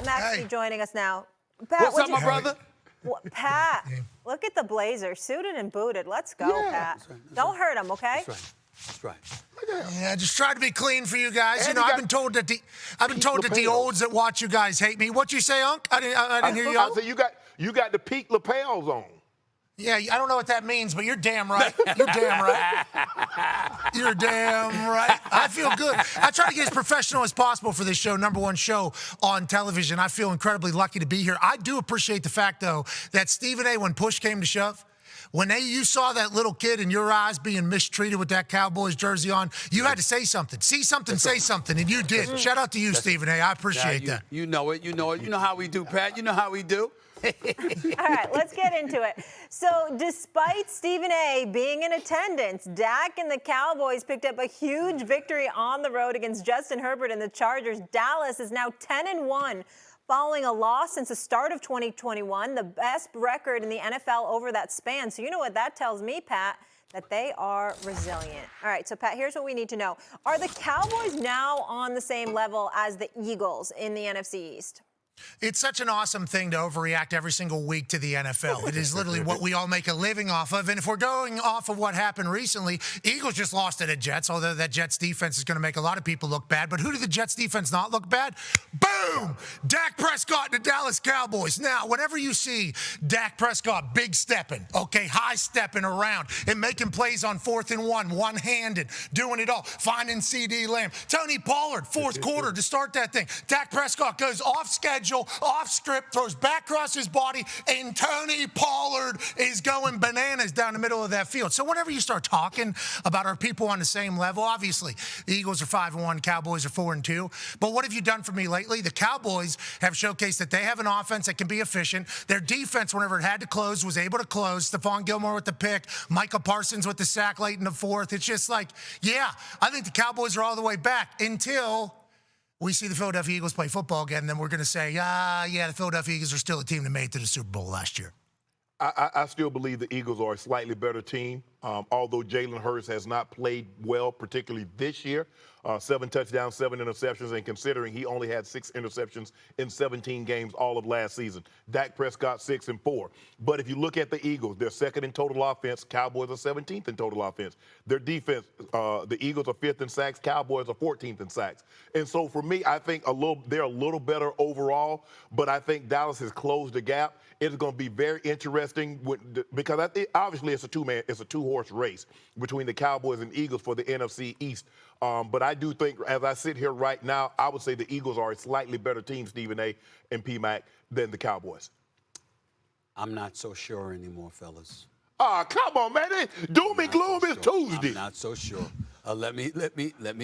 Pat McAfee joining us now. Pat, what's up, my brother? Pat, look at the blazer, suited and booted. Let's go, Pat. That's right. Don't hurt him, okay? That's right. Yeah, just try to be clean for you guys. And I've been told that the olds that watch you guys hate me. What you say, Unc? I didn't hear you. I said you got the peak lapels on. Yeah, I don't know what that means, but you're damn right. You're damn right. You're damn right. I feel good. I try to get as professional as possible for this show, #1 show on television. I feel incredibly lucky to be here. I do appreciate the fact, though, that Stephen A., when push came to shove, when you saw that little kid in your eyes being mistreated with that Cowboys jersey on, you had to say something. See something, say something, and you did. Shout out to you, Stephen A. I appreciate that. You know it. You know how we do, Pat. You know how we do. All right, let's get into it. So despite Stephen A. being in attendance, Dak and the Cowboys picked up a huge victory on the road against Justin Herbert and the Chargers. Dallas is now 10-1 following a loss since the start of 2021, the best record in the NFL over that span. So you know what that tells me, Pat? That they are resilient. All right, so Pat, here's what we need to know. Are the Cowboys now on the same level as the Eagles in the NFC East? It's such an awesome thing to overreact every single week to the NFL. It is literally what we all make a living off of. And if we're going off of what happened recently, Eagles just lost to the Jets, although that Jets defense is going to make a lot of people look bad. But who did the Jets defense not look bad? Boom! Dak Prescott and the Dallas Cowboys. Now, whenever you see Dak Prescott big stepping, okay, high stepping around and making plays on 4th and 1, one-handed, doing it all, finding CD Lamb. Tony Pollard, fourth quarter to start that thing. Dak Prescott goes off schedule, off script, throws back across his body, and Tony Pollard is going bananas down the middle of that field. So whenever you start talking about our people on the same level, obviously the Eagles are 5-1, Cowboys are 4-2. But what have you done for me lately? The Cowboys have showcased that they have an offense that can be efficient. Their defense, whenever it had to close, was able to close. Stephon Gilmore with the pick, Micah Parsons with the sack late in the fourth. It's just like, yeah, I think the Cowboys are all the way back until we see the Philadelphia Eagles play football again, and then we're going to say, yeah, the Philadelphia Eagles are still a team that made it to the Super Bowl last year. I still believe the Eagles are a slightly better team, although Jalen Hurts has not played well, particularly this year. 7 touchdowns, 7 interceptions, and considering he only had 6 interceptions in 17 games all of last season. Dak Prescott 6-4. But if you look at the Eagles, they're second in total offense. Cowboys are 17th in total offense. Their defense, the Eagles are 5th in sacks. Cowboys are 14th in sacks. And so for me, I think they're a little better overall, but I think Dallas has closed the gap. It's going to be very interesting because I think obviously it's a two-horse race between the Cowboys and Eagles for the NFC East. But I do think, as I sit here right now, I would say the Eagles are a slightly better team, Stephen A. and P-Mac, than the Cowboys. I'm not so sure anymore, fellas. Come on, man. Doom and gloom is Tuesday. I'm not so sure. Let me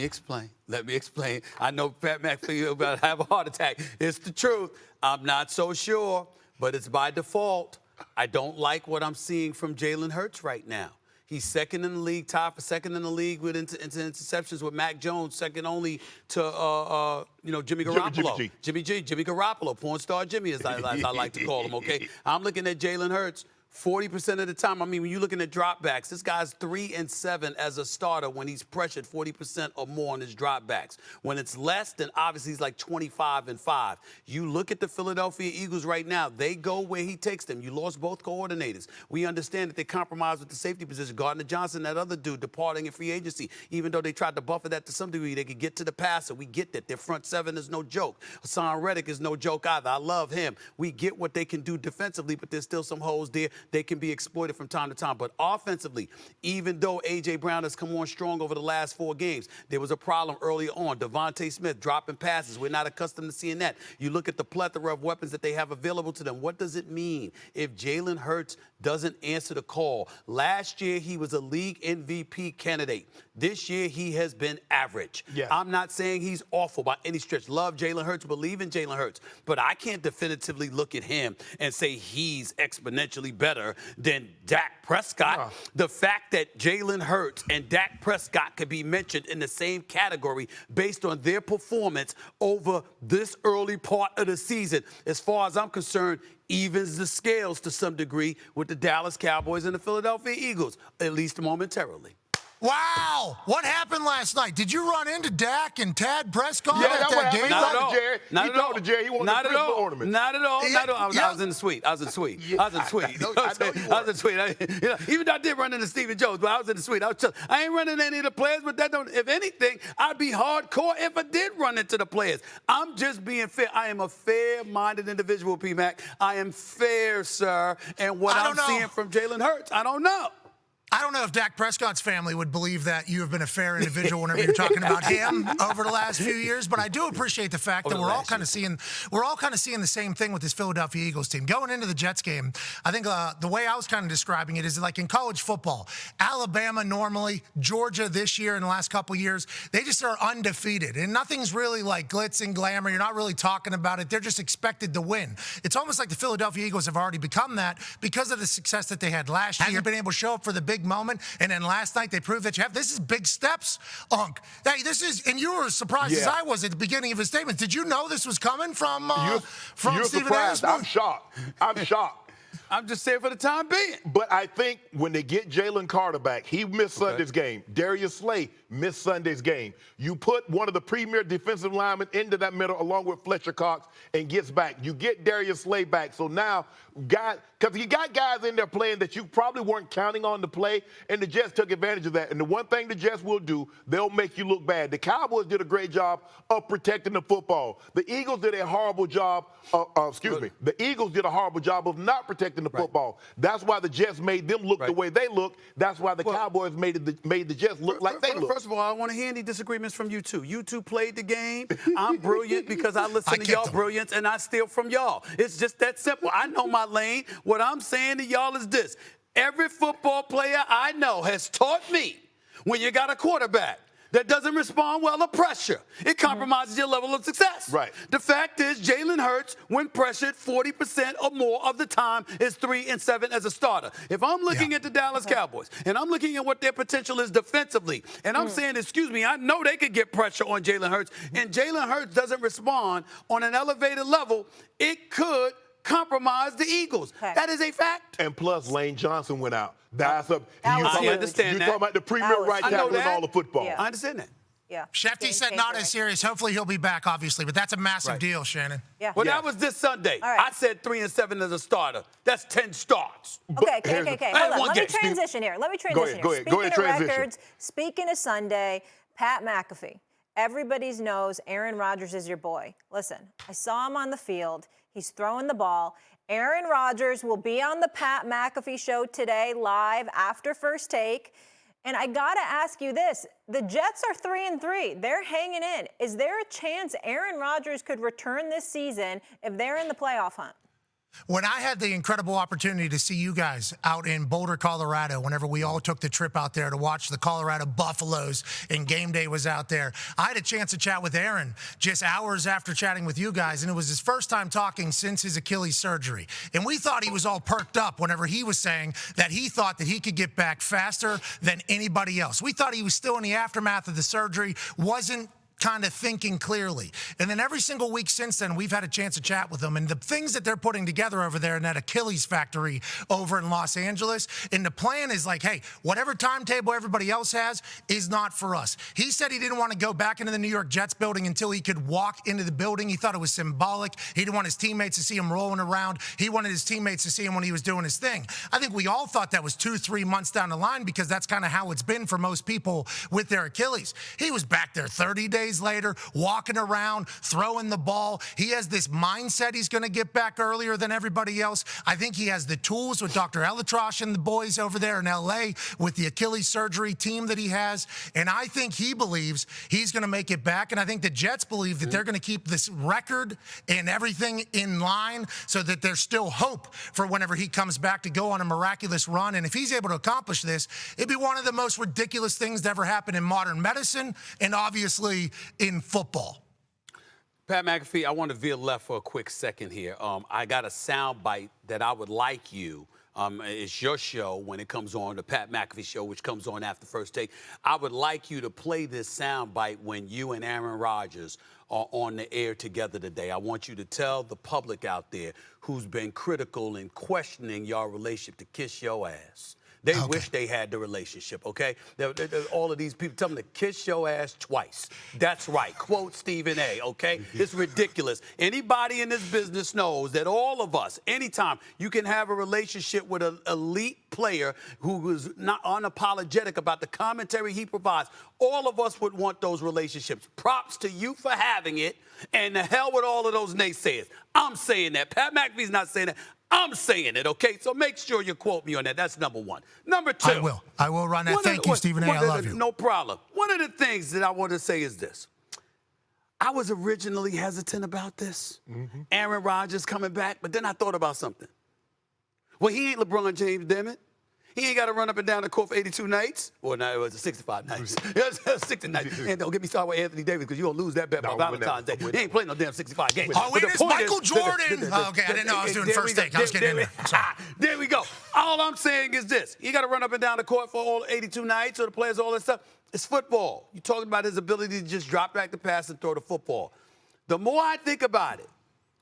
explain. Let me explain. I know Pat McAfee about to have a heart attack. It's the truth. I'm not so sure, but it's by default. I don't like what I'm seeing from Jalen Hurts right now. He's second in the league, tied for second in the league with interceptions with Mac Jones, second only to Jimmy Garoppolo. Jimmy Garoppolo, porn star Jimmy, as I like to call him. Okay, I'm looking at Jalen Hurts. 40% of the time, I mean, when you're looking at dropbacks, this guy's 3-7 as a starter when he's pressured 40% or more on his dropbacks. When it's less, then obviously he's like 25-5. You look at the Philadelphia Eagles right now, they go where he takes them. You lost both coordinators. We understand that they compromised with the safety position. Gardner Johnson, that other dude, departing in free agency. Even though they tried to buffer that to some degree, they could get to the passer. We get that. Their front seven is no joke. Hassan Reddick is no joke either. I love him. We get what they can do defensively, but there's still some holes there. They can be exploited from time to time. But offensively, even though A.J. Brown has come on strong over the last 4 games, there was a problem early on. Devontae Smith dropping passes. We're not accustomed to seeing that. You look at the plethora of weapons that they have available to them. What does it mean if Jalen Hurts doesn't answer the call? Last year, he was a league MVP candidate. This year, he has been average. Yeah. I'm not saying he's awful by any stretch. Love Jalen Hurts, believe in Jalen Hurts. But I can't definitively look at him and say he's exponentially better than Dak Prescott. The fact that Jalen Hurts and Dak Prescott could be mentioned in the same category based on their performance over this early part of the season, as far as I'm concerned, evens the scales to some degree with the Dallas Cowboys and the Philadelphia Eagles, at least momentarily. Wow! What happened last night? Did you run into Dak and Tad Prescott Yeah, at that's that what happened. game? Not at all. Jerry. Not He at talked all. to Jerry. He wanted Not the at all. Christmas ornament. Not at all. Yeah, Not at all. yeah. I was in the suite. I was in the suite. Yeah, I was in the suite. I know you were. Even though I did run into Stephen Jones, but I was in the suite. I ain't running any of the players, but that don't. If anything, I'd be hardcore if I did run into the players. I'm just being fair. I am a fair-minded individual, P-Mac. I am fair, sir. And what I'm seeing from Jalen Hurts, I don't know. I don't know if Dak Prescott's family would believe that you have been a fair individual whenever you're talking about him over the last few years, but I do appreciate the fact that we're all kind of seeing the same thing with this Philadelphia Eagles team. Going into the Jets game, I think the way I was kind of describing it is like in college football, Alabama normally, Georgia this year in the last couple years, they just are undefeated, and nothing's really like glitz and glamour. You're not really talking about it. They're just expected to win. It's almost like the Philadelphia Eagles have already become that because of the success that they had last year. You've been able to show up for the big moment, and then last night they proved that you have. This is big steps, Unc. Hey, this is, and you were as surprised as I was at the beginning of his statement. Did you know this was coming from You're Stephen surprised. A? I'm shocked. I'm shocked. I'm just saying for the time being. But I think when they get Jalen Carter back, he missed Sunday's game. Darius Slay missed Sunday's game. You put one of the premier defensive linemen into that middle along with Fletcher Cox and gets back. You get Darius Slay back. So now, because you got guys in there playing that you probably weren't counting on to play, and the Jets took advantage of that. And the one thing the Jets will do, they'll make you look bad. The Cowboys did a great job of protecting the football. The Eagles did a horrible job, the Eagles did a horrible job of not protecting the football. That's why the Jets made them look the way they look. That's why the Cowboys made the Jets look like they look. First of all, I don't want to hear any disagreements from you two. You two played the game. I'm brilliant because I listen to y'all brilliance and I steal from y'all. It's just that simple. I know my lane. What I'm saying to y'all is this. Every football player I know has taught me when you got a quarterback that doesn't respond well to pressure, it compromises your level of success. Right. The fact is, Jalen Hurts, when pressured 40% or more of the time, is 3-7 as a starter. If I'm looking at the Dallas Cowboys and I'm looking at what their potential is defensively, and I'm saying, excuse me, I know they could get pressure on Jalen Hurts, and Jalen Hurts doesn't respond on an elevated level, it could compromise the Eagles. That is a fact. And plus, Lane Johnson went out. That's up. I understand that. You're talking about the premier right tackle in all of football. Yeah. I understand that. Yeah. Shefty said not as serious. Hopefully he'll be back, obviously, but that's a massive deal, Shannon. Yeah. Well, that was this Sunday. All right. I said 3-7 as a starter. That's 10 starts. Okay. Hold on. Let me game. transition here. Go ahead, transition. Records, speaking of Sunday, Pat McAfee. Everybody knows Aaron Rodgers is your boy. Listen, I saw him on the field. He's throwing the ball. Aaron Rodgers will be on the Pat McAfee show today live after First Take. And I got to ask you this. The Jets are 3-3. They're hanging in. Is there a chance Aaron Rodgers could return this season if they're in the playoff hunt? When I had the incredible opportunity to see you guys out in Boulder, Colorado, whenever we all took the trip out there to watch the Colorado Buffaloes and game day was out there, I had a chance to chat with Aaron just hours after chatting with you guys, and it was his first time talking since his Achilles surgery. And we thought he was all perked up whenever he was saying that he thought that he could get back faster than anybody else. We thought he was still in the aftermath of the surgery, wasn't kind of thinking clearly. And then every single week since then, we've had a chance to chat with them. And the things that they're putting together over there in that Achilles factory over in Los Angeles, and the plan is like, hey, whatever timetable everybody else has is not for us. He said he didn't want to go back into the New York Jets building until he could walk into the building. He thought it was symbolic. He didn't want his teammates to see him rolling around. He wanted his teammates to see him when he was doing his thing. I think we all thought that was 2-3 months down the line because that's kind of how it's been for most people with their Achilles. He was back there 30 days later, walking around, throwing the ball. He has this mindset he's going to get back earlier than everybody else. I think he has the tools with Dr. Elatrosh and the boys over there in L.A. with the Achilles surgery team that he has. And I think he believes he's going to make it back. And I think the Jets believe that they're going to keep this record and everything in line so that there's still hope for whenever he comes back to go on a miraculous run. And if he's able to accomplish this, it'd be one of the most ridiculous things to ever happen in modern medicine and obviously in football. Pat McAfee, I want to veer left for a quick second here. I got a sound bite that I would like you. It's your show when it comes on, the Pat McAfee show, which comes on after First Take. I would like you to play this sound bite when you and Aaron Rodgers are on the air together today. I want you to tell the public out there who's been critical and questioning your relationship to kiss your ass They wish they had the relationship, okay? All of these people tell them to kiss your ass twice. That's right. Quote Stephen A., okay? It's ridiculous. Anybody in this business knows that all of us, anytime you can have a relationship with an elite player who is not unapologetic about the commentary he provides, all of us would want those relationships. Props to you for having it, and the hell with all of those naysayers. I'm saying that. Pat McAfee's not saying that. I'm saying it, okay? So make sure you quote me on that. That's number one. Number two. I will run that. Thank you, Stephen A. I love you. No problem. One of the things that I want to say is this. I was originally hesitant about this. Aaron Rodgers coming back, but then I thought about something. Well, he ain't LeBron James, damn it. He ain't got to run up and down the court for 82 nights. Well, no, it was 65 nights. 60 nights. And don't get me started with Anthony Davis because you're going to lose that bet by Valentine's Day. He ain't playing no damn 65 games. Oh, wait, it's Michael Jordan. Okay, I didn't know I was doing first take. I was getting in there. There we go. All I'm saying is this. You got to run up and down the court for all 82 nights or the players, all that stuff. It's football. You're talking about his ability to just drop back the pass and throw the football. The more I think about it,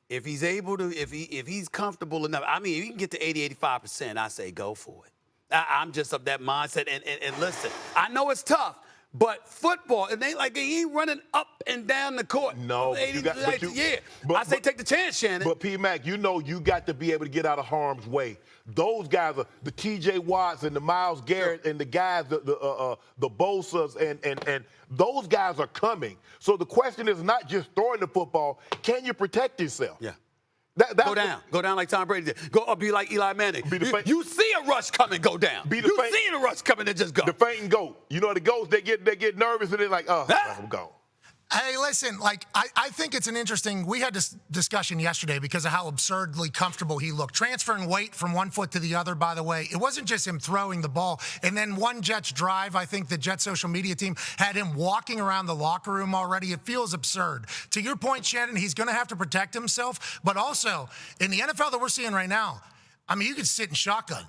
if he's able to, if he's comfortable enough, I mean, if he can get to 80-85%, I say go for it. I'm just of that mindset. And listen, I know it's tough, but football, it ain't like he ain't running up and down the court. No, I say take the chance, Shannon. But P-Mac, you know you got to be able to get out of harm's way. Those guys are the T.J. Watts and the Myles Garrett and the guys, the Bosas, and those guys are coming. So the question is not just throwing the football. Can you protect yourself? Yeah. Go down like Tom Brady did. Go up, be like Eli Manning. You see a rush coming, go down. You see a rush coming, and just go. The fainting goat. You know the goats, they get nervous and they're like, I'm gone. Hey, listen, I think it's an interesting, we had this discussion yesterday because of how absurdly comfortable he looked. Transferring weight from one foot to the other, by the way, it wasn't just him throwing the ball. And then one Jets drive, I think the Jets social media team had him walking around the locker room already. It feels absurd. To your point, Shannon, he's going to have to protect himself. But also, in the NFL that we're seeing right now, I mean, you could sit in shotgun.